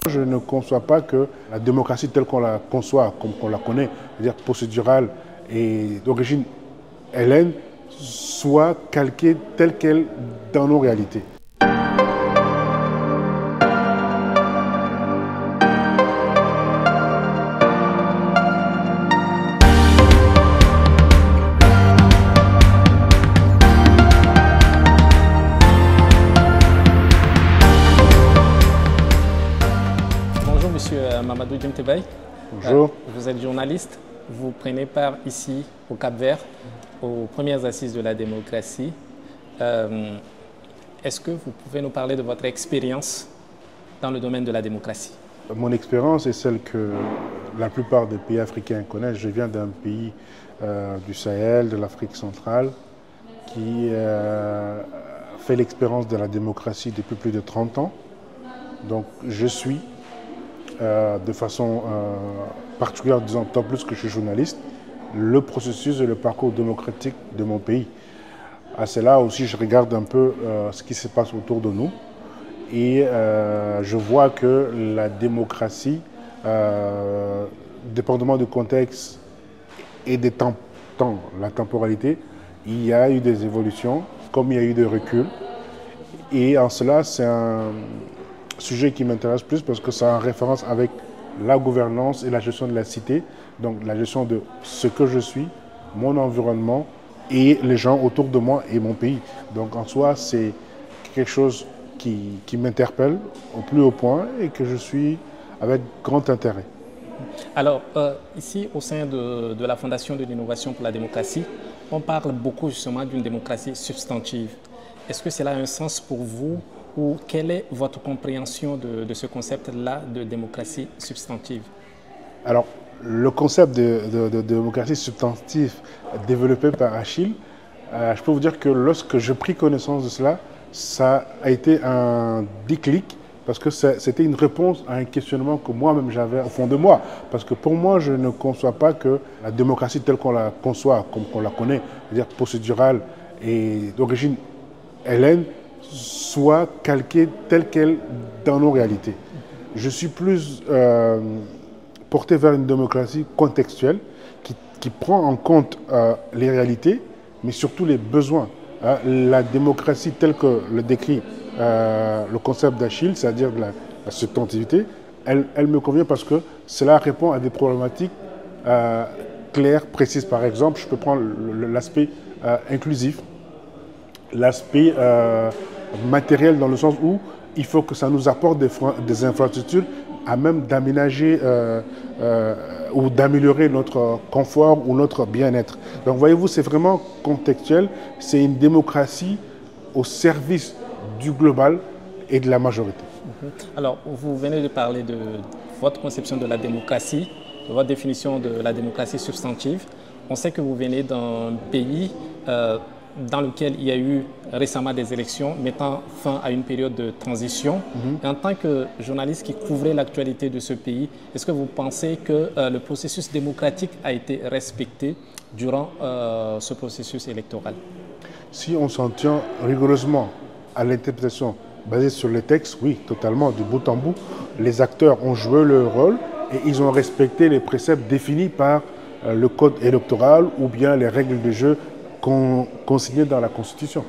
Je ne conçois pas que la démocratie telle qu'on la conçoit, comme on la connaît, c'est-à-dire procédurale et d'origine hellène, soit calquée telle qu'elle dans nos réalités. Bonjour Monsieur Mamadou Djimtebay. Bonjour. Vous êtes journaliste, vous prenez part ici au Cap-Vert aux premières assises de la démocratie. Est-ce que vous pouvez nous parler de votre expérience dans le domaine de la démocratie? Mon expérience est celle que la plupart des pays africains connaissent. Je viens d'un pays du Sahel, de l'Afrique centrale, qui fait l'expérience de la démocratie depuis plus de 30 ans. Donc je suis de façon particulière, disons tant plus que je suis journaliste, le processus et le parcours démocratique de mon pays. À cela aussi, je regarde un peu ce qui se passe autour de nous et je vois que la démocratie, dépendamment du contexte et des temps, la temporalité, il y a eu des évolutions, comme il y a eu des reculs. Et en cela, c'est un sujet qui m'intéresse plus parce que c'est en référence avec la gouvernance et la gestion de la cité, donc la gestion de ce que je suis, mon environnement et les gens autour de moi et mon pays. Donc en soi, c'est quelque chose qui m'interpelle au plus haut point et que je suis avec grand intérêt. Alors, ici, au sein de la Fondation de l'innovation pour la démocratie, on parle beaucoup justement d'une démocratie substantive. Est-ce que cela a un sens pour vous ou quelle est votre compréhension de ce concept-là de démocratie substantive? Alors, le concept de démocratie substantive développé par Achille, je peux vous dire que lorsque j'ai pris connaissance de cela, ça a été un déclic parce que c'était une réponse à un questionnement que moi-même j'avais au fond de moi. Parce que pour moi, je ne conçois pas que la démocratie telle qu'on la conçoit, comme on la connaît, c'est-à-dire procédurale et d'origine hellène, soit calquée telle qu'elle dans nos réalités. Je suis plus porté vers une démocratie contextuelle qui prend en compte les réalités, mais surtout les besoins. La démocratie telle que le décrit le concept d'Achille, c'est-à-dire la substantivité, elle me convient parce que cela répond à des problématiques claires, précises. Par exemple, je peux prendre l'aspect inclusif, l'aspect matériel dans le sens où il faut que ça nous apporte des infrastructures à même d'aménager ou d'améliorer notre confort ou notre bien-être. Donc voyez-vous, c'est vraiment contextuel, c'est une démocratie au service du global et de la majorité. Alors, vous venez de parler de votre conception de la démocratie, de votre définition de la démocratie substantive. On sait que vous venez d'un pays dans lequel il y a eu récemment des élections mettant fin à une période de transition. Et en tant que journaliste qui couvrait l'actualité de ce pays, est-ce que vous pensez que le processus démocratique a été respecté durant ce processus électoral? Si on s'en tient rigoureusement à l'interprétation basée sur les textes, oui, totalement, de bout en bout, les acteurs ont joué leur rôle et ils ont respecté les préceptes définis par le code électoral ou bien les règles de jeu consignées dans la Constitution.